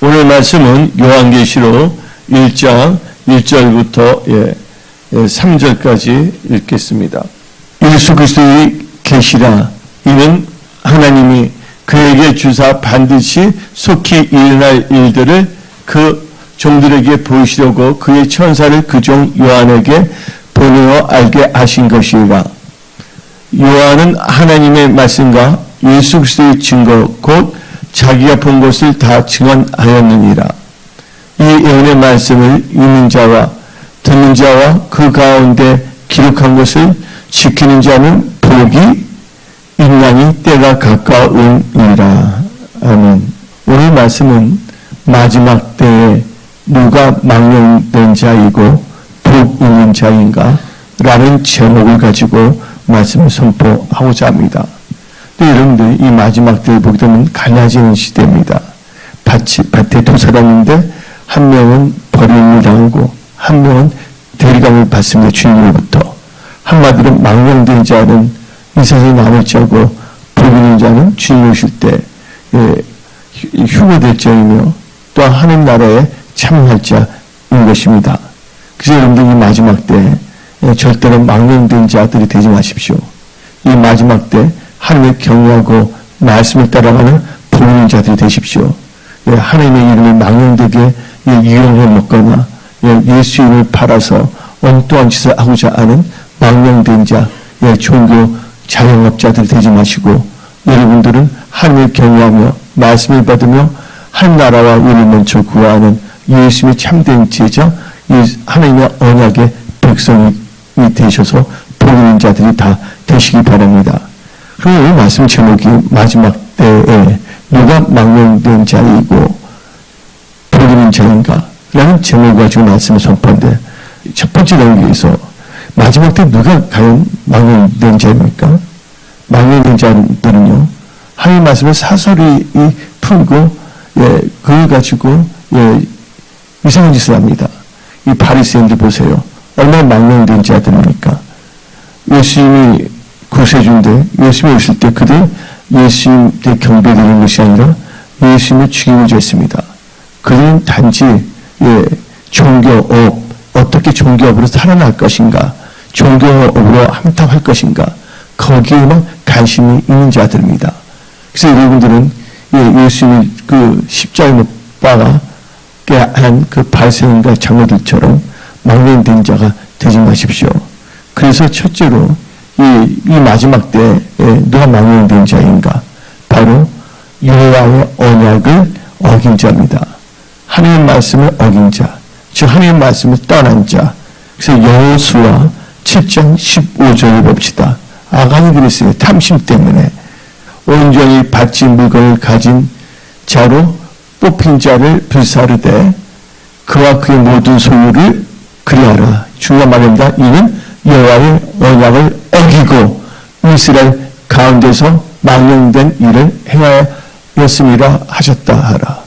오늘 말씀은 요한계시록 1장 1절부터 3절까지 읽겠습니다. 예수 그리스도의 계시라. 이는 하나님이 그에게 주사 반드시 속히 일어날 일들을 그 종들에게 보이시려고 그의 천사를 그 종 요한에게 보내어 알게 하신 것이라. 요한은 하나님의 말씀과 예수 그리스도의 증거 곧 자기가 본 것을 다 증언하였느니라. 이 예언의 말씀을 읽는 자와 듣는 자와 그 가운데 기록한 것을 지키는 자는 복이 있나니 때가 가까우니라. 아멘. 오늘 말씀은 마지막 때에 누가 망령된 자이고 복 있는 자인가? 라는 제목을 가지고 말씀을 선포하고자 합니다. 여러분들 이 마지막 때를 보게 되면 갈라지는 시대입니다. 밭에 두 사람인데 한 명은 버림을 당하고 한 명은 대리감을 받습니다. 주님으로부터. 한마디로 망령된 자는 이 세상에 남을 자고 복 있는 자는 주님 오실 때 휴거될 자이며 또한 하늘 나라에 참여할 자인 것입니다. 그래서 여러분들 이 마지막 때 절대로 망령된 자들이 되지 마십시오. 이 마지막 때 하나님을 경외하고 말씀을 따라가는 복 있는 자들이 되십시오. 하나님의 이름을 망령되게 이용해 먹거나 예수 이름을 팔아서 엉뚱한 짓을 하고자 하는 망령된 자, 종교 자영업자들이 되지 마시고 여러분들은 하나님을 경외하며 말씀을 받으며 하나님나라와 의를 먼저 구하는 예수님의 참된 제자, 하나님의 언약의 백성이 되셔서 복 있는 자들이 다 되시기 바랍니다. 그리고 오늘 말씀 제목이 마지막 때에 누가 망령된 자이고 복 있는 자인가? 라는 제목을 가지고 말씀을 선포하는데 첫 번째 단계에서 마지막 때 누가 과연 망령된 자입니까? 망령된 자들은요, 하나님 말씀을 사설이 풀고 그걸 가지고 이상한 짓을 합니다. 이 바리새인들 보세요. 얼마나 망령된 자들입니까? 예수님이 구세주인데 예수님이 오실 때 그들 예수님께 경배드리는 것이 아니라 예수님을 죽이고자 했습니다. 그들은 단지 종교업, 어떻게 종교업으로 살아날 것인가, 종교업으로 함탁할 것인가, 거기에만 관심이 있는 자들입니다. 그래서 여러분들은 예수님이 그 십자가에 못 박게 한 그 바리새인과 장로들처럼 망령된 자가 되지 마십시오. 그래서 첫째로 이 마지막 때에 누가 망령된 자인가? 바로 여호와의 언약을 어긴 자입니다. 하나님의 말씀을 어긴 자, 즉 하나님의 말씀을 떠난 자. 그래서 여호수아 7장 15절을 봅시다. 아간이 그랬어요. 탐심 때문에 온전히 바친 물건을 가진 자로 뽑힌 자를 불사르되 그와 그의 모든 소유를 그리하라. 중요한 말입니다. 이는 여호와의 언약을 어기고 이스라엘 가운데서 망령된 일을 행하였음이라 하셨다 하라.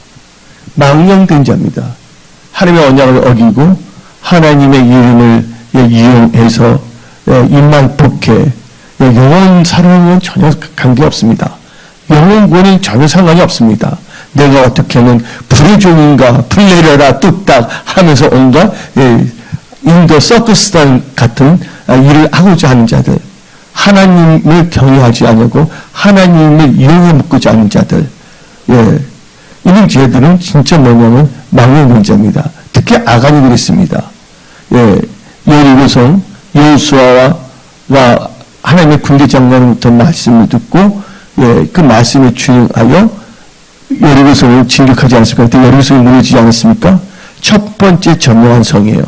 망령된 자입니다. 하나님의 언약을 어기고 하나님의 이름을 이용해서 입만 복해 영원 살아남은 전혀 관계없습니다. 영혼과는 전혀 상관이 없습니다. 내가 어떻게 하면 불의 종인가 불 내려라 뚝딱 하면서 온갖 인도 서커스단 같은 일을 하고자 하는 자들, 하나님을 경외하지 않고 하나님을 이용해 먹고자 하는 자들, 이런 죄들은 진짜 뭐냐면 망령된 자입니다. 특히 아간이 그랬습니다. 여리고성 여호수아와 하나님의 군대 장관으로부터 말씀을 듣고 그 말씀에 준행하여 여리고성을 진격하지 않았습니까? 그때 여리고성이 무너지지 않았습니까? 첫 번째 점령한 성이에요.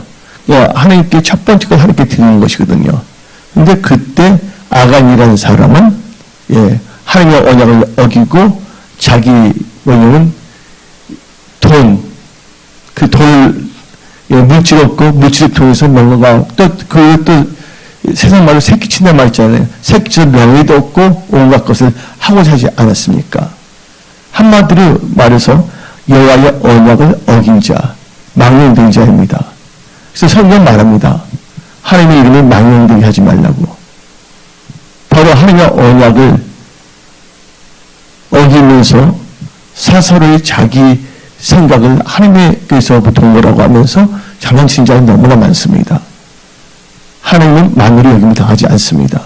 하나님께 첫 번째 걸 하나님께 드리는 것이거든요. 근데 그때 아간이라는 사람은 하나님의 언약을 어기고 자기 뭐냐면 그 돈을 물질 없고 물질을 통해서 뭔가가 또 세상 말로 새끼친다 말 있잖아요. 새끼쳐 명예도 없고 온갖 것을 하고자 하지 않았습니까? 한마디로 말해서 여호와의 언약을 어긴 자, 망령된 자입니다. 그래서 성경 말합니다. 하나님의 이름을 망령되게 하지 말라고. 바로 하나님의 언약을 어기면서 사설의 자기 생각을 하나님께서 동거라고 하면서 장난치는 자가 너무나 많습니다. 하나님은 만물이 여김을 당하지 않습니다.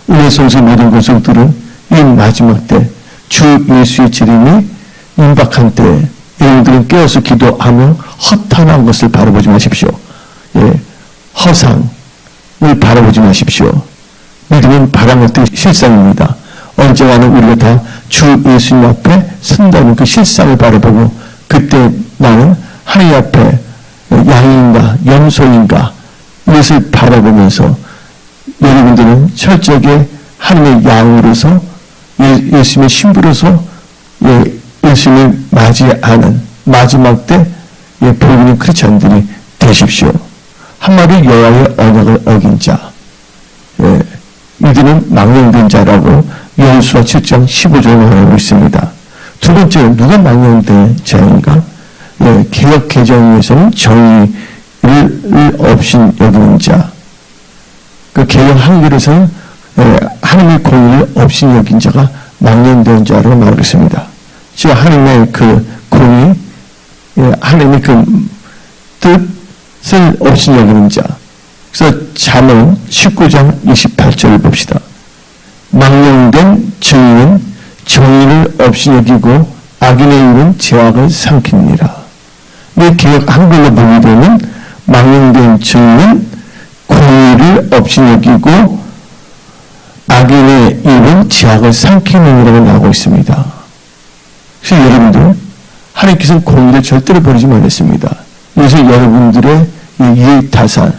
우리의 성서의 모든 권속들은 이 마지막 때 주 예수의 재림이 임박한 때에 여러분들은 깨어서 기도하며 허탄한 것을 바라보지 마십시오. 예, 허상을 바라보지 마십시오. 믿음은 바라는 것도 실상입니다. 언젠가는 우리가 다 주 예수님 앞에 선다는 그 실상을 바라보고 그때 나는 하나님 앞에 양인가 염소인가 이것을 바라보면서 여러분들은 철저하게 하나님의 양으로서 예수님의 신부로서 예수님을 맞이하는 마지막 때 복음의 크리스찬들이 되십시오. 한마디 여호와의 언약을 어긴 자, 이들은 망령된 자라고 여호수아 7장 15절에 말하고 있습니다. 두 번째는 누가 망령된 자인가? 개혁 개정에서는 정의를 없인 여기는 자. 그 개혁 한글에서는 하나님의 공의를 없인 여긴 자가 망령된 자로 말하고 있습니다. 즉 하나님의 그 공의, 하나님의 그 뜻을 없인 여기는 자. 그래서 잠언 19장 28절을 봅시다. 망령된 증인은 정의를 없이 여기고 악인의 입은 죄악을 삼키니라. 이 개혁 한글로 보게 되면 망령된 증인은 공의를 없이 여기고 악인의 입은 죄악을 삼키느니라고 나오고 있습니다. 그래서 여러분들 하나님께서는 공의를 절대로 버리지 말았습니다. 그래서 여러분들의 이익타산,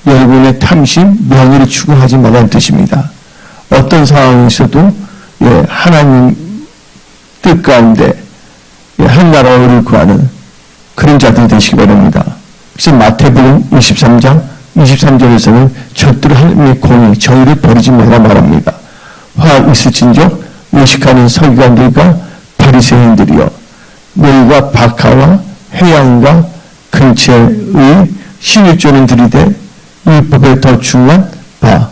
여러분의 탐심, 명예를 추구하지 말라는 뜻입니다. 어떤 상황에서도 하나님 뜻 가운데 한 나라를 구하는 그런 자들이 되시기 바랍니다. 그래서 마태복음 23장 23절에서는 절대로 하나님의 공의, 정의를 버리지 말라 말합니다. 화 있을진적 의식하는 서기관들과 바리새인들이여 너희가 박하와 해양과 근처의 신유조는 들이되 율법에 더 중요한 바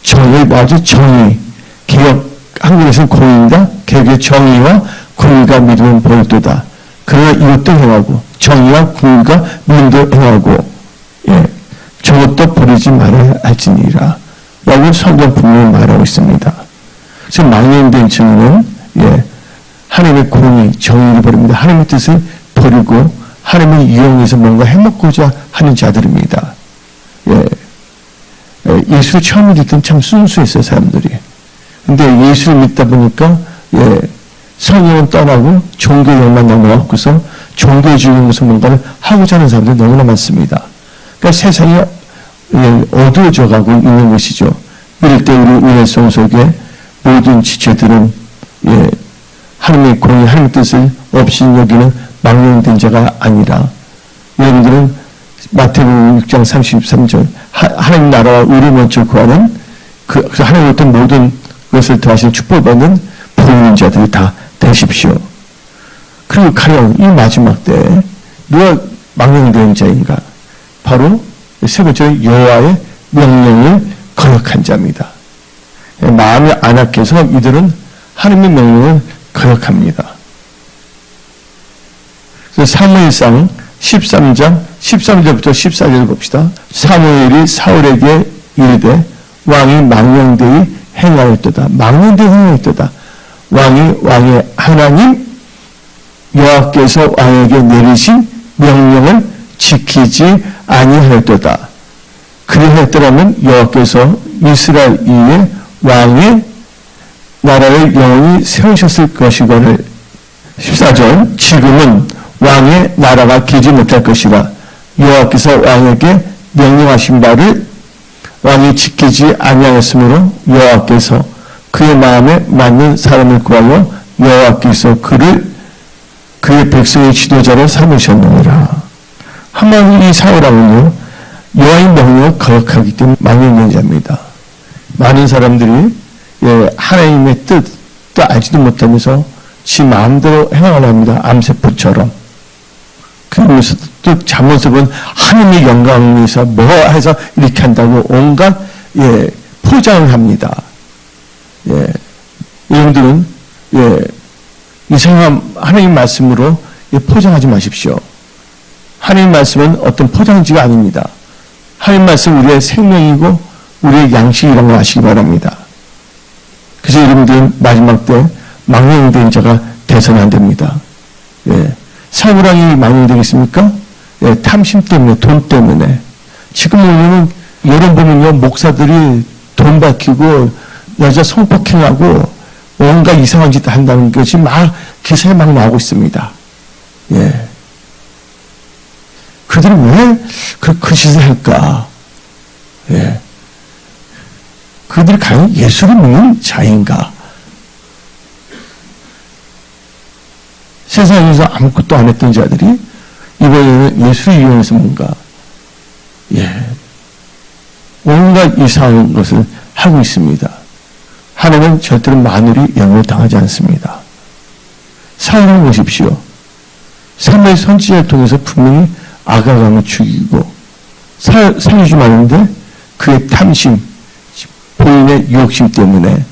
정의 맞아 정의 개혁 한국에서는 공의입니다. 개혁의 정의와 공의가 믿음은 보일도다. 그러나 이것도 행하고 정의와 공의가 믿음도 행하고 저것도 버리지 말아야 할지니라 라고 성경 분명히 말하고 있습니다. 그래서 망령된 증인은 하나님의 공의, 정의를 버립니다. 하나님의 뜻을 버리고 하나님을 이용해서 뭔가 해먹고자 하는 자들입니다. 예수를 처음 믿을 때는 참 순수했어요, 사람들이. 근데 예수를 믿다 보니까 성령은 떠나고 종교에만 넘어가고서 종교주의인 것을 뭔가를 하고자 하는 사람들이 너무나 많습니다. 그러니까 세상이 어두워져 가고 있는 것이죠. 이럴 때 우리 은혜송 속에 모든 지체들은 하나님의 공의, 하나님의 뜻을 없이 여기는 망령된 자가 아니라 여러분들은 마태복음 6장 33절 하나님 나라와 의를 먼저 구하는 그래서 하나님으로부터 모든 것을 더하시는 축복받는 복인 자들이 다 되십시오. 그리고 가령 이 마지막 때 누가 망령된 자인가? 바로 세 번째 여호와의 명령을 거역한 자입니다. 마음이 안악해서 이들은 하나님의 명령을 거역합니다. 그래서 사무엘상 13장 13절부터 14절을 봅시다. 사무엘이 사울에게 이르되 왕이 망령되이 행하였도다. 망령되이 행하였도다. 왕이 왕의 하나님 여호와께서 왕에게 내리신 명령을 지키지 아니하였도다. 그리하였더라면 여호와께서 이스라엘 위에 왕의 나라를 영원히 세우셨을 것이거늘. 14절 지금은 왕의 나라가 기지 못할 것이라 여호와께서 왕에게 명령하신 바를 왕이 지키지 아니하였으므로 여호와께서 그의 마음에 맞는 사람을 구하여 여호와께서 그를 그의 백성의 지도자로 삼으셨느니라. 한마디로 이 사울왕은요 여호와의 명령을 거역하기 때문에 망령된 자입니다. 많은 사람들이 하나님의 뜻도 알지도 못하면서 지 마음대로 행하려 합니다. 암세포처럼. 그러면서 또 잠언서는 하나님의 영광을 위해서 뭐 해서 이렇게 한다고 온갖 포장을 합니다. 여러분들은 이상한 하나님 말씀으로 포장하지 마십시오. 하나님 말씀은 어떤 포장지가 아닙니다. 하나님 말씀은 우리의 생명이고 우리의 양식이라는 걸 아시기 바랍니다. 그래서 여러분들은 마지막 때 망령된 자가 돼서는 안 됩니다. 예. 사물함이 망령되겠습니까? 예, 탐심 때문에, 돈 때문에. 지금 보면은, 여러분 보면요, 목사들이 돈 밝히고, 여자 성폭행하고, 온갖 이상한 짓 한다는 것이 막, 기사에 막 나오고 있습니다. 예. 그들은 왜 그 짓을 할까? 예. 그들이 과연 예수를 믿는 자인가? 세상에서 아무것도 안 했던 자들이 이번에는 예수를 이용해서 뭔가, 온갖 이상한 것을 하고 있습니다. 하나님은 절대로 마누리 영을 당하지 않습니다. 사울을 보십시오. 사무엘 선지자를 통해서 분명히 아가강을 죽이고 살리지 말았는데 그의 탐심, 본인의 욕심 때문에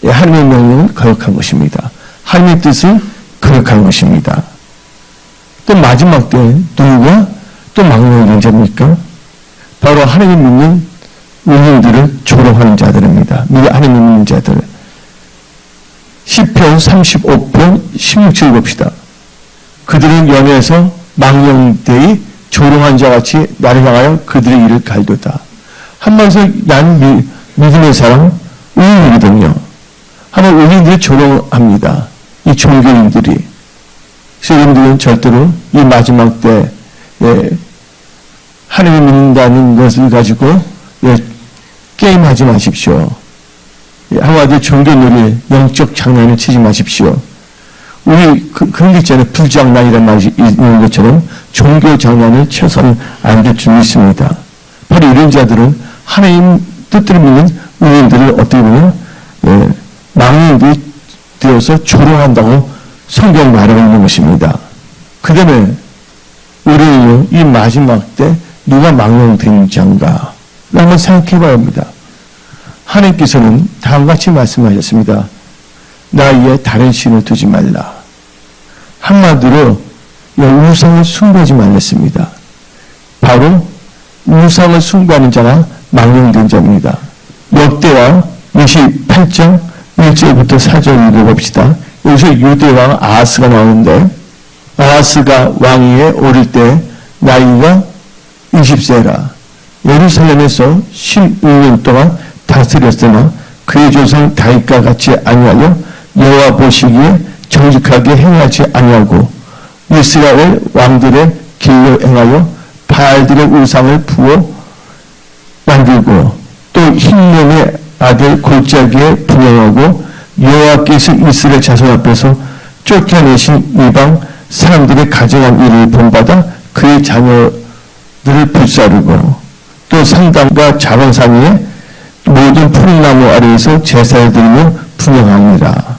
하나님의 명령을 거역한 것입니다. 하나님의 뜻을 거역한 것입니다. 또 마지막 때 누구가 또 망령된 자입니까? 바로 하나님 믿는 의인들을 조롱하는 자들입니다. 하나님 믿는 자들. 시편 35편 16절 봅시다. 그들은 연애에서 망령되이 조롱한 자같이 나를 향하여 그들의 일을 갈도다. 한마디서 난 믿음의 사람 의인이거든요. 한번 의인들이 조롱합니다. 이 종교인들이. 그래서 여러분들은 절대로 이 마지막 때 하나님을 믿는다는 것을 가지고 게임하지 마십시오. 한마디로 종교놀이, 영적 장난을 치지 마십시오. 우리 그런 게 있잖아요. 불장난이라는 말이 있는 것처럼 종교 장난을 쳐서는 안 될 줄 믿습니다. 바로 이런 자들은 하나님 뜻대로 믿는 의인들을 어떻게 보면 망령들이 되어서 조롱한다고 성경 말하고 있는 것입니다. 그 다음에 우리는 이 마지막 때 누가 망령된 자인가 한번 생각해 봐야 합니다. 하나님께서는 다음과 같이 말씀하셨습니다. 나 위에 다른 신을 두지 말라. 한마디로 우상을 숭배하지 말랬습니다. 바로 우상을 숭배하는 자가 망령된 자입니다. 역대왕 28장 1절부터 4절 읽어봅시다. 여기서 유대왕 아하스가 나오는데 아하스가 왕위에 오를 때 나이가 20세라. 예루살렘에서 16년 동안 다스렸으나 그의 조상 다윗과 같이 아니하여 여호와 보시기에 정직하게 행하지 아니하고 이스라엘 왕들의 길로 행하여 바알들의 우상을 부어 만들고 또 흰놈의 아들 골짜기에 분양하고 여호와께서 이스라엘 자손 앞에서 쫓겨내신 이방 사람들의 가증한 일을 본받아 그의 자녀들을 불사르고 또 산당과 작은 산 위에 모든 푸른 나무 아래에서 제사를 드리며 분양하니라.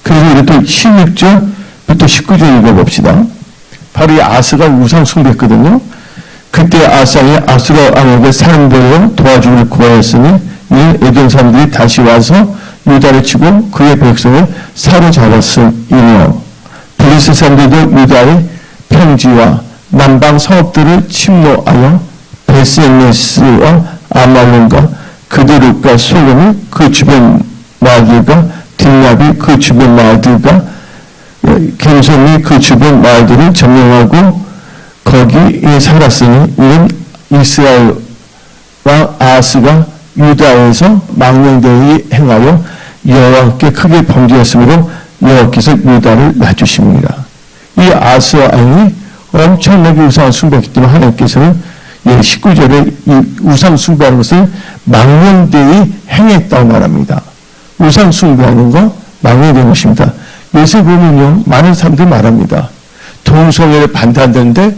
그래서 우리 또 16절부터 19절 읽어봅시다. 바로 이 아스가 우상 숭배했거든요. 그때 아상이 아수르 왕에게 사람들로 도와주기를 구하였으니 이는 에돔 사람들이 다시 와서 유다를 치고 그의 백성을 사로잡았으며 블리스 사람들도 유다의 평지와 남방 성읍들을 침노하여 베스메스와 아말론과 그드룹과 소금이 그 주변 마을들과 뒷납이 그 주변 마을들과 겜솜이 그 주변 마을들을 점령하고 거기에 살았으니 이는 이스라엘 왕 아하스가 유다에서 망령되이 행하여 여호와께 크게 범죄했으므로 여호와께서 유다를 낮추십니다. 이 아하스 왕이 엄청나게 우상을 숭배했기 때문에 하나님께서는 19절에 이 우상 숭배하는 것을 망령되이 행했다고 말합니다. 우상 숭배하는 거 망령된 것입니다. 요새 보면요 많은 사람들이 말합니다. 동성애를 반대한다는데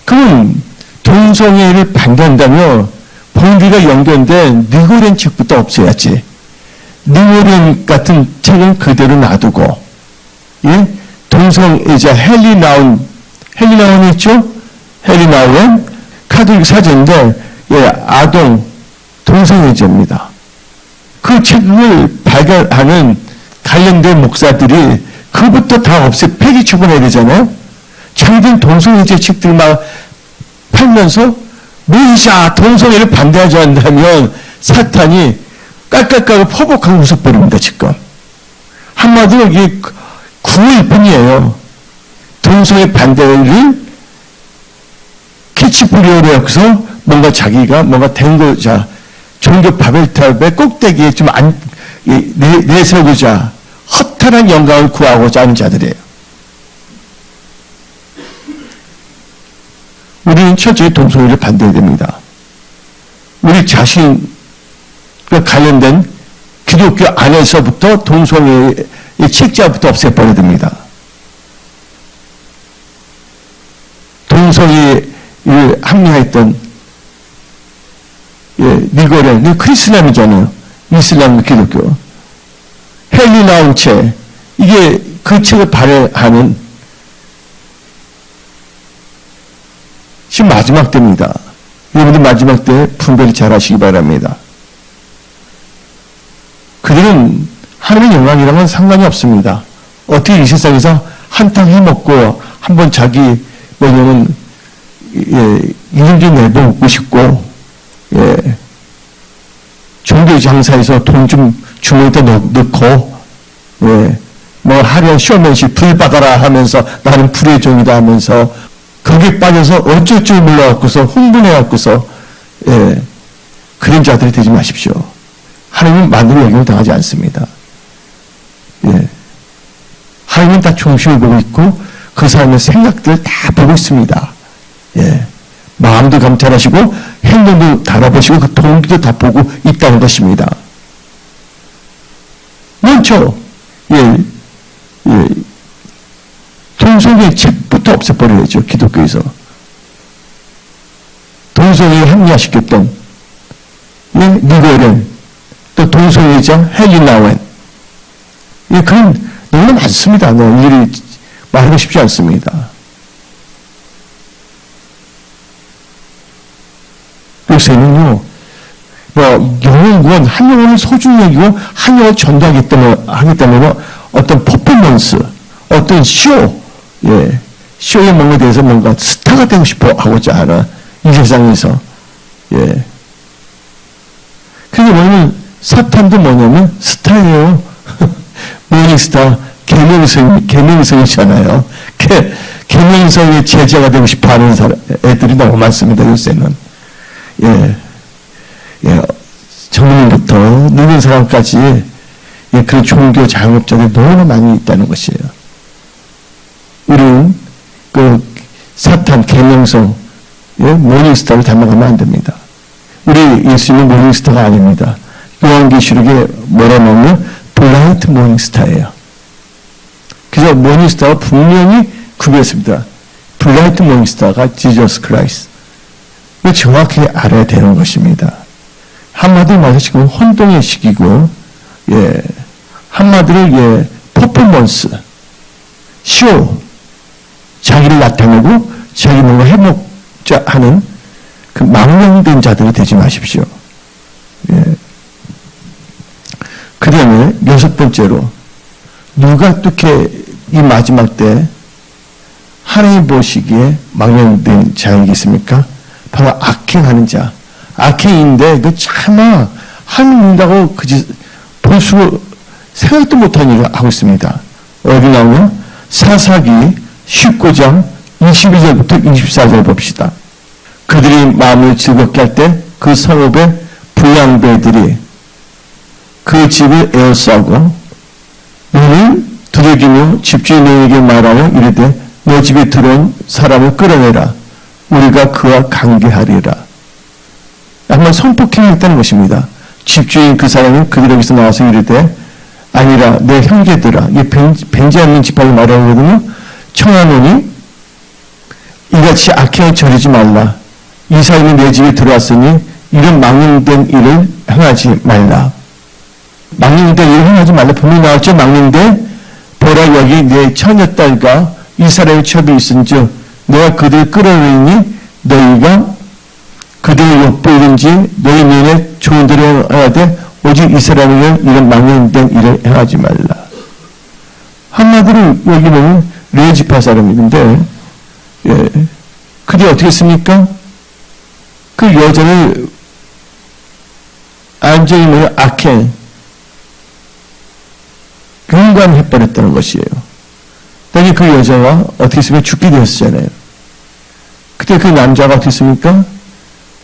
그럼 동성애를 반대한다며 본디가 연결된 느고렌 책부터 없애야지. 느고렌 같은 책은 그대로 놔두고 동성애자 헬리나운 있죠? 헬리나운 카톨릭 사제인데 아동 동성애자입니다. 그 책을 발견하는 관련된 목사들이 그부터 다 폐기 처분해야 되잖아요. 자기들 동성애제 책들 막 팔면서 모이자 동성애를 반대하지 않는다면 사탄이 깔깔깔 퍼벅하고 웃어버립니다. 지금 한마디로 이게 구일 뿐이에요. 동성애 반대를 캐치프리오로 해서 뭔가 자기가 뭔가 된 거자 종교 바벨탑의 꼭대기에 좀 내세우고자 허탈한 영광을 구하고자 하는 자들이에요. 우리는 철저히 동성애를 반대해야 됩니다. 우리 자신과 관련된 기독교 안에서부터 동성애의 책자부터 없애버려야 됩니다. 동성애에 합리화했던 니고레, 크리스남이잖아요. 이슬람 기독교. 헬리 나온 책, 이게 그 책을 발행하는 지금 마지막 때입니다. 여러분들 마지막 때 분별을 잘 하시기 바랍니다. 그들은 하나님의 영광이랑은 상관이 없습니다. 어떻게 이 세상에서 한탕 해먹고 한번 자기 뭐냐면 이름 좀 내보고 싶고 종교 장사에서 돈 좀 주머니에 넣고 뭐 하루에 쇼맨십 불 받아라 하면서 나는 불의 종이다 하면서 거기에 빠져서 어쩔 줄 몰라갖고서 흥분해갖고서 그런 자들이 되지 마십시오. 하나님은 만물의 영향을 당하지 않습니다. 하나님은 다 중심을 보고 있고 그 사람의 생각들을 다 보고 있습니다. 마음도 감찰하시고 행동도 달아보시고 그 동기도 다 보고 있다는 것입니다. 먼저 동성애 책부터 없애버려야죠. 기독교에서 동성애에 합리화시켰던 니고렌 또 동성애자 헬리 나웬 그런 너무나 많습니다. 일일이 말하고 싶지 않습니다. 요새는요, 영혼 구원, 한 영혼을 소중히 여기고 한 영혼을 전도하기 때문에 어떤 퍼포먼스, 어떤 쇼의 뭔가에 대해서 뭔가 스타가 되고 싶어 하고자 하는 이 세상에서, 그게 뭐냐면, 사탄도 뭐냐면, 스타예요. 모닝스타, 계명성이잖아요. 계명성의 제자가 되고 싶어 하는 애들이 너무 많습니다, 요새는. 정부부터 늙은 사람까지 그런 종교 자영업자들이 너무나 많이 있다는 것이에요. 우리는 그 사탄, 계명성, 모닝스타를 닮아가면 안 됩니다. 우리 예수님은 모닝스타가 아닙니다. 요한계시록에 뭐라 하면 블라이트 모닝스타예요. 그래서 모닝스타가 분명히 구별했습니다. 블라이트 모닝스타가 지저스 크라이스트. 이거 정확히 알아야 되는 것입니다. 한마디로 말해서 지금 혼동의 시기고, 한마디로 퍼포먼스, 쇼, 자기를 나타내고 자기 뭔가 해먹자 하는 그 망령된 자들이 되지 마십시오. 그 다음에 6번째로 누가 어떻게 이 마지막 때 하나님 보시기에 망령된 자이겠습니까? 바로 악행하는 자. 악행인데 그 차마 하나님 믿는다고 볼 수 생각도 못한 일을 하고 있습니다. 어디 나오면 사사기 19장 22절부터 24절 봅시다. 그들이 마음을 즐겁게 할 때 그 성읍의 불량배들이 그 집을 에워싸고 너는 두들기며 집주인에게 말하며 이르되 너 집에 들어온 사람을 끌어내라. 우리가 그와 관계하리라. 한번 성폭행을 했다는 것입니다. 집주인 그 사람이 그들에게서 나와서 이르되 아니라 내 형제들아, 이 벤자민 지파를 말하거든요. 청하노니 이같이 악행을 저리지 말라. 이 사람이 내 집에 들어왔으니 이런 망령된 일을 행하지 말라. 망령된 일을 행하지 말라. 분명히 나왔죠. 망령된 보라 여기 내 처녀딸과 이 사람의 첩이 있은즉 내가 그들을 끌어내니 너희가 그들을 엿보이든지 너희 눈에 좋은 대로 하되 오직 이 사람에게 이런 망령된 일을 행하지 말라. 한마디로 여기 보면 레지파 사람인데 예. 그게 어떻게 했습니까? 그 여자를 안정이 뭐냐? 악행, 강간해버렸다는 것이에요. 그러니 그 여자가 어떻게 했으면 죽게 되었잖아요. 그때 그 남자가 어떻게 했습니까?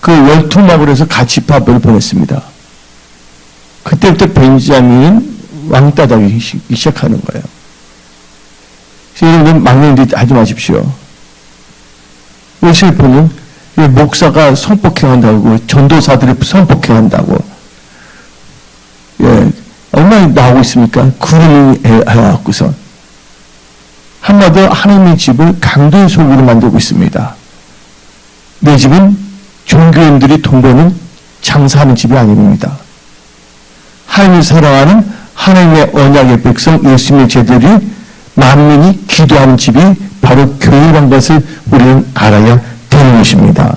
그 월투막으로 해서 가치파벌을 보냈습니다. 그때부터 벤자민은 왕따당하기 시작하는 거예요. 그래서 여러분 망령들 하지 마십시오. 요새 보면 목사가 성폭행한다고, 전도사들이 성폭행한다고, 예, 얼마나 나오고 있습니까? 구름이 해갖고서. 한마디로 하나님의 집을 강도의 속으로 만들고 있습니다. 내 집은 종교인들이 돈 버는 장사하는 집이 아닙니다. 하나님을 사랑하는 하나님의 언약의 백성 예수님의 제들이 만민이 기도하는 집이 바로 교회라는 것을 우리는 알아야 되는 것입니다.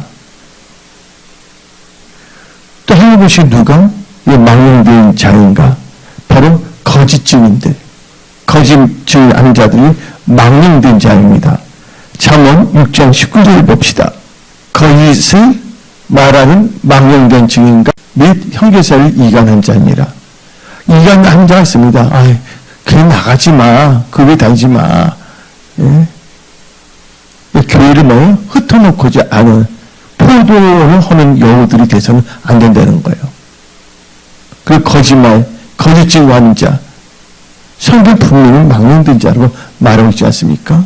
또 한 것이 누가 망령된 자인가? 바로 거짓 증인들, 거짓 증언하는 자들이 망령된 자입니다. 잠언 6장 19절을 봅시다. 거짓을 말하는 망령된 증인과 및 형제사를 이간한 자니라. 이간한 자가 있습니다. 그냥 나가지 마. 교회 다니지 마. 예? 교회를 뭐예요? 흩어놓고자 않은 포도를 하는 여우들이 돼서는 안 된다는 거예요. 그 거짓말, 거짓 증거하는 자, 성경 분명히 망령된 자라고 말하고 있지 않습니까?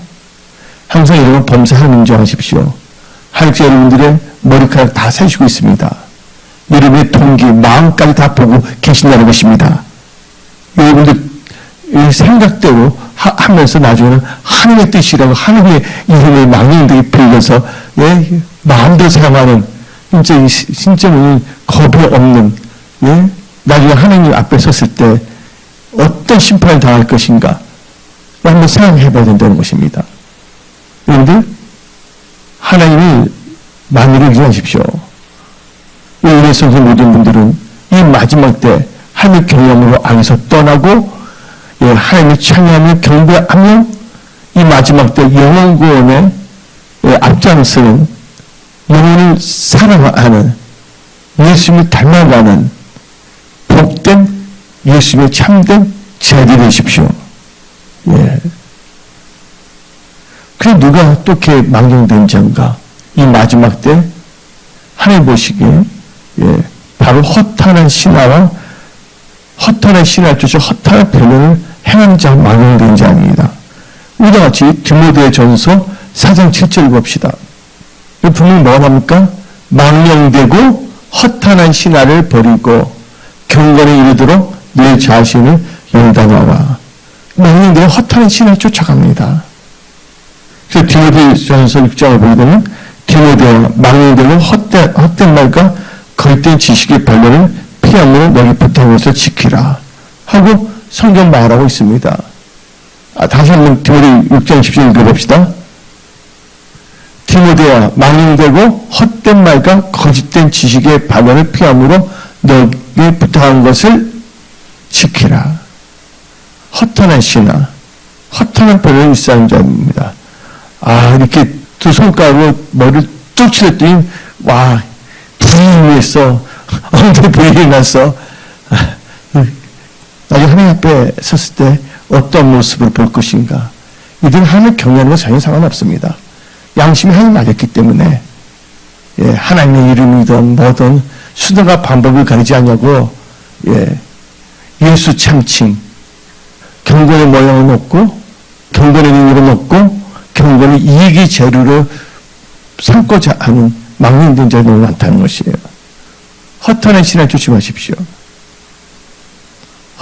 항상 여러분 범사를 인정하십시오. 하육자 여러분들의 머리카락 다 세시고 있습니다. 여러분의 동기, 마음까지 다 보고 계신다는 것입니다. 여러분들 생각대로 하면서 나중에는 하나님의 뜻이라고 하나님의 이름을 망령되게 빌려서 예? 마음대로 사용하는 진짜 겁이 없는 예? 나중에 하나님 앞에 섰을 때 어떤 심판을 당할 것인가 한번 생각해 봐야 된다는 것입니다. 여러분들 하나님을 만일을 기도하십시오. 우리 은혜 선생 모든 분들은 이 마지막 때 하나님의 경험으로 안에서 떠나고 예, 하나님을 찬양하며 경배하며 이 마지막 때 영원 구원에 예, 앞장서는 영혼을 사랑하는 예수님을 닮아가는 복된 예수님의 참된 제자 되십시오. 예. 그래 누가 또 이렇게 망령된 자인가? 이 마지막 때 하나님 보시기에 예, 바로 허탄한 신화와 허탄한 신화를 쫓아 허탄한 변론을 행하는 자 망령된 자입니다. 우리와 같이 디모데 전서 4장 7절 봅시다. 분명히 뭐가 나옵니까? 망령되고 허탄한 신화를 버리고 경건에 이르도록 내 자신을 연단하라. 망령되고 허탄한 신화를 쫓아갑니다. 그래서 디모데 전서 6장을 보게 되면 디모데와 망령되고 헛된 말과 거짓된 지식의 반론을 피함으로 너희 부탁한 것을 지키라 하고 성경 말하고 있습니다. 다시 한번 디모데 6장 10절 읽어봅시다. 디모데와 망령되고 헛된 말과 거짓된 지식의 반론을 피함으로 너에게 부탁한 것을 지키라. 허탄한 신화, 허탄한 변을 일사하는 자입니다. 이렇게 두 손가락으로 머리를 뚝 치랬더니 불이 임했어. 엉덩이 불이 났어. 나중에 하나님 앞에 섰을 때 어떤 모습을 볼 것인가. 이들은 하나님을 경외하는 건 전혀 상관없습니다. 양심이 하나님 알렸기 때문에 예, 하나님의 이름이든 뭐든 수단과 방법을 가리지 않냐고 예, 예수 참칭 경건의 모양은 없고 경건의 능력은 없고 경건의 이익의 재료로 삼고자 하는 망령된 자가 너무 많다는 것이에요. 허탄한 신앙 조심하십시오.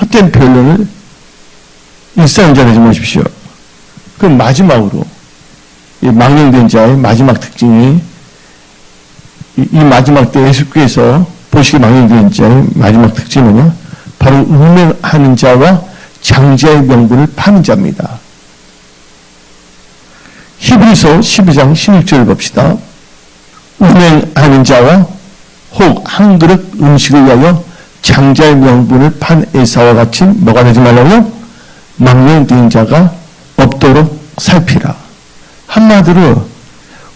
헛된 변론을 일사는 자 하지 마십시오. 그럼 마지막으로 이 망령된 자의 마지막 특징이 이 마지막 때 예수께서 보시기 망령된 자의 마지막 특징은 뭐냐? 바로 음행하는 자와 장자의 명분을 파는 자입니다. 히브리서 12장 16절을 봅시다. 음행하는 자와 혹 한 그릇 음식을 위하여 장자의 명분을 판 에사와 같이 뭐가 되지 말라고? 망령된 자가 없도록 살피라. 한마디로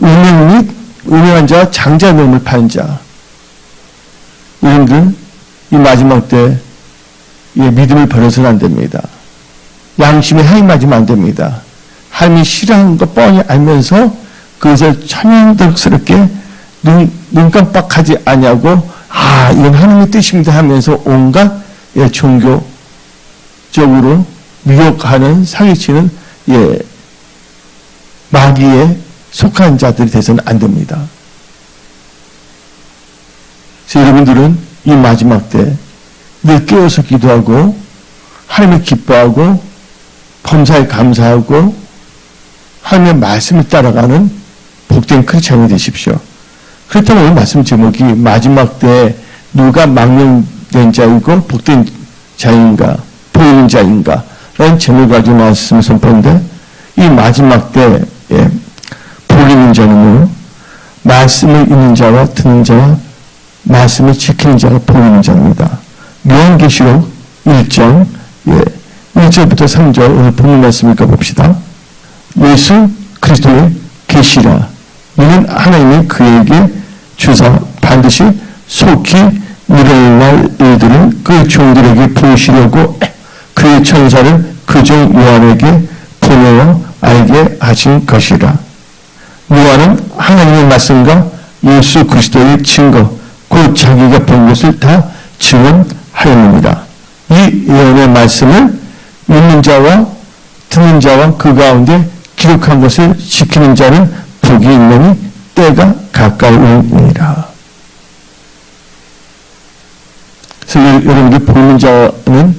운명 및 운명한 자와 장자 놈을 파는 자. 여러분들, 이 마지막 때 믿음을 버려서는 안 됩니다. 양심에 하이 맞으면 안 됩니다. 하나님이 싫어하는 거 뻔히 알면서 그것을 천연덕스럽게 눈 깜빡하지 아니하고 이건 하나님의 뜻입니다 하면서 온갖 종교적으로 미혹하는 사기치는 마귀에 속한 자들이 돼서는 안 됩니다. 그래서 여러분들은 이 마지막 때 늘 깨어서 기도하고 하나님을 기뻐하고 범사에 감사하고 하나님의 말씀을 따라가는 복된 크리스찬이 되십시오. 그렇다면 오늘 말씀 제목이 마지막 때 누가 망령된 자이고 복된 자인가 보이는 자인가 라는 제목을 가지고 말씀을 선포하는데 이 마지막 때 보이는 자는요 말씀을 읽는 자와 듣는 자와 말씀을 지키는 자가 보이는 자입니다. 요한계시록 1장 1절부터 3절 오늘 본문 말씀을 읽어봅시다. 예수 그리스도의 계시라. 이는 하나님이 그에게 주사 반드시 속히 일어날 일들을 그 종들에게 보이시려고 그의 천사를 그 종 요한에게 보내어 알게 하신 것이라. 요한은 하나님의 말씀과 예수 그리스도의 증거 곧 자기가 본 것을 다 증언하였느니라. 이 예언의 말씀을 읽는 자와 듣는 자와 그 가운데 기록한 것을 지키는 자는 복이 있느니 때가 가까우니라. 그래서 여러분들 보는 자는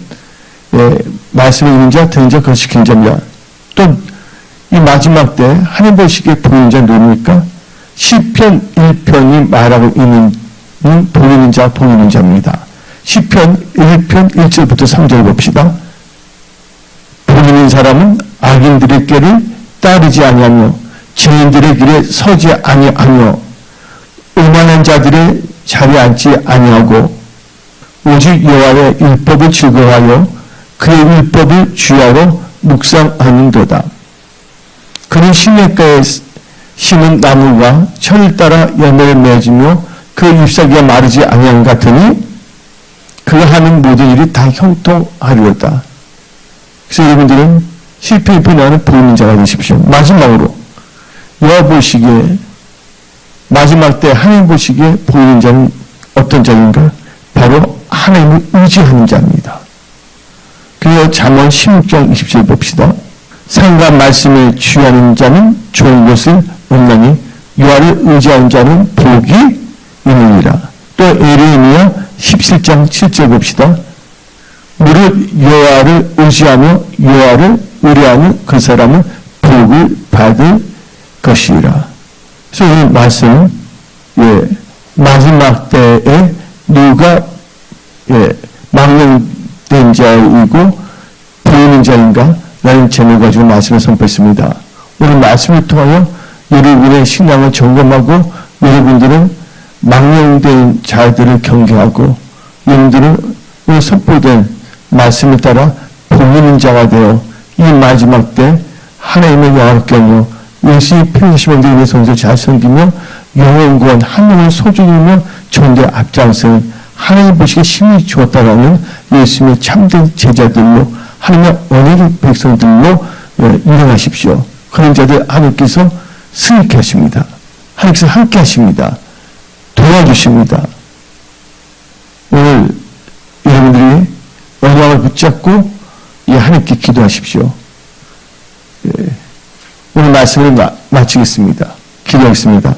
말씀을 읽는 자, 듣는 자, 그걸 지키는 자입니다. 또 이 마지막 때 하나님 보시기에 보이는 자는 누굽니까? 시편 1편이 말하고 있는 보이는 자, 보이는 자입니다. 시편 1편 1절부터 3절 봅시다. 보이는 사람은 악인들의 길을 따르지 아니하며 죄인들의 길에 서지 아니하며 오만한 자들의 자리에 앉지 아니하고 오직 여호와의 율법을 즐거워하여 그의 율법을 주야로 묵상하는도다. 그는 시냇가에 심은 나무가 철을 따라 열매를 맺으며 그 잎사귀가 마르지 아니한 같으니 그가 하는 모든 일이 다 형통하리로다. 그래서 여러분들은 실패에 분하는 보이는 자가 되십시오. 마지막으로 여호와 보시기에 마지막 때 하나님 보시기에 보이는 자는 어떤 자인가? 바로 하나님을 의지하는 자입니다. 그리고 잠언 16장 20절 봅시다. 상과 말씀에 취하는 자는 좋은 것을 얻나니 여호와를 의지하는 자는 복이 있느니라. 또 에레미야 17장 7절 봅시다. 무릇 여호와를 의지하며 여호와를 의뢰하는 그 사람은 복을 받을 것이라. 그래서 이 말씀 마지막 때에 누가 망령된 자이고 보이는 자인가 라는 제목을 가지고 말씀을 선포했습니다. 오늘 말씀을 통하여 여러분의 신앙을 점검하고 여러분들은 망령된 자들을 경계하고 여러분들은 선포된 말씀에 따라 보이는 자가 되어 이 마지막 때 하나님의 영화롭게 하며 예수의 필요하시면 되는 성도를 잘 섬기며 영혼 구원 하나님을 소중히 여기며 전대 앞장서는 하나님 보시기에 힘이 주었다라는 예수님의 참된 제자들로 하나님의 언약의 백성들로 일어나십시오. 그런 자들 하나님께서 승리케 하십니다. 하나님께서 함께 하십니다. 도와주십니다. 오늘 여러분들이 언약을 붙잡고 하나님께 기도하십시오. 오늘 말씀을 마치겠습니다. 기도하겠습니다.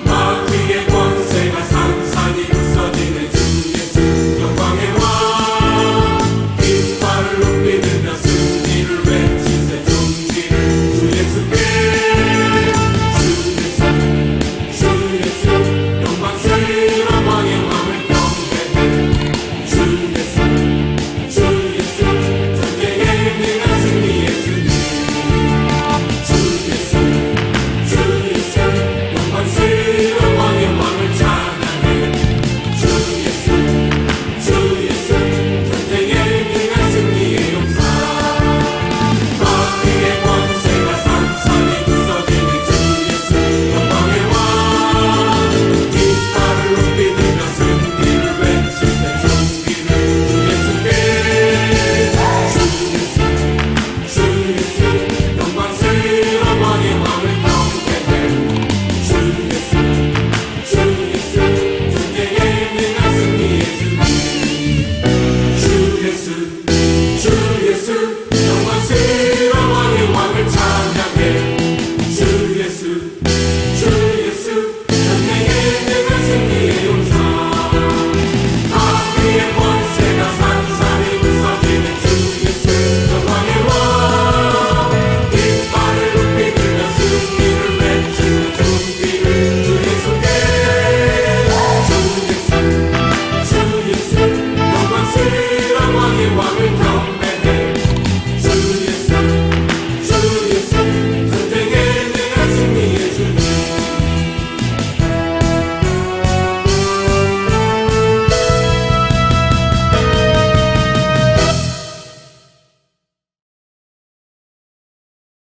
마귀의 권세가 상상이 예수